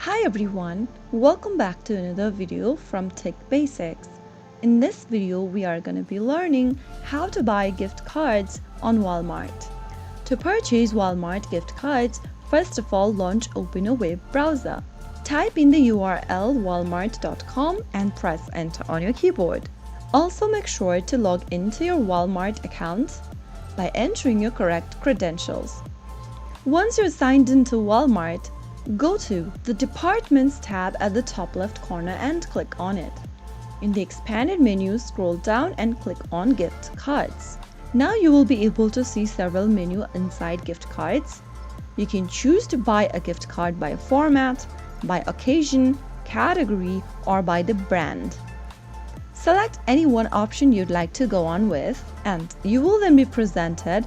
Hi everyone, welcome back to another video from Tech Basics. In this video, we are going to be learning how to buy gift cards on Walmart. To purchase Walmart gift cards, first of all open a web browser. Type in the URL walmart.com and press enter on your keyboard. Also make sure to log into your Walmart account by entering your correct credentials. Once you're signed into Walmart, go to the Departments tab at the top left corner and click on it. In the expanded menu, scroll down and click on Gift Cards. Now you will be able to see several menus inside gift cards. You can choose to buy a gift card by format, by occasion, category, or by the brand. Select any one option you'd like to go on with, and you will then be presented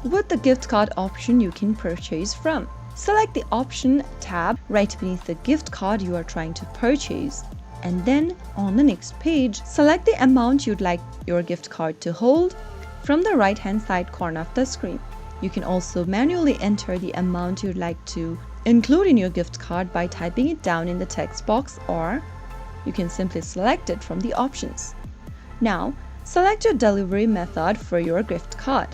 with the gift card option you can purchase from. Select the Option tab right beneath the gift card you are trying to purchase. And then, on the next page, select the amount you'd like your gift card to hold from the right-hand side corner of the screen. You can also manually enter the amount you'd like to include in your gift card by typing it down in the text box, or you can simply select it from the options. Now, select your delivery method for your gift card.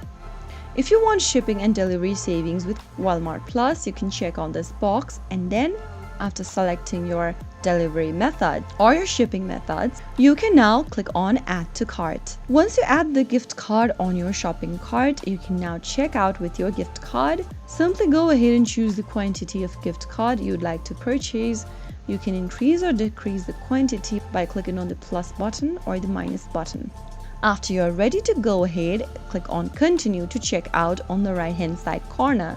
If you want shipping and delivery savings with Walmart Plus, you can check on this box, and then after selecting your delivery method or your shipping methods, you can now click on Add to Cart. Once you add the gift card on your shopping cart, you can now check out with your gift card. Simply go ahead and choose the quantity of gift card you'd like to purchase. You can increase or decrease the quantity by clicking on the plus button or the minus button. After you're ready to go ahead, click on Continue to check out on the right-hand side corner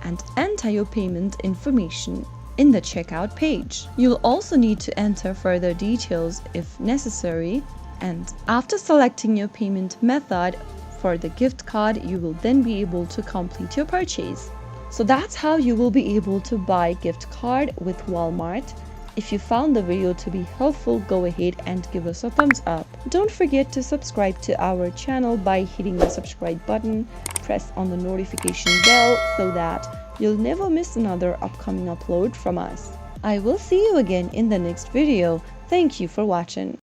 and enter your payment information in the checkout page. You'll also need to enter further details if necessary, and after selecting your payment method for the gift card, you will then be able to complete your purchase. So that's how you will be able to buy gift card with Walmart. If you found the video to be helpful, go ahead and give us a thumbs up. Don't forget to subscribe to our channel by hitting the subscribe button. Press on the notification bell so that you'll never miss another upcoming upload from us. I will see you again in the next video. Thank you for watching.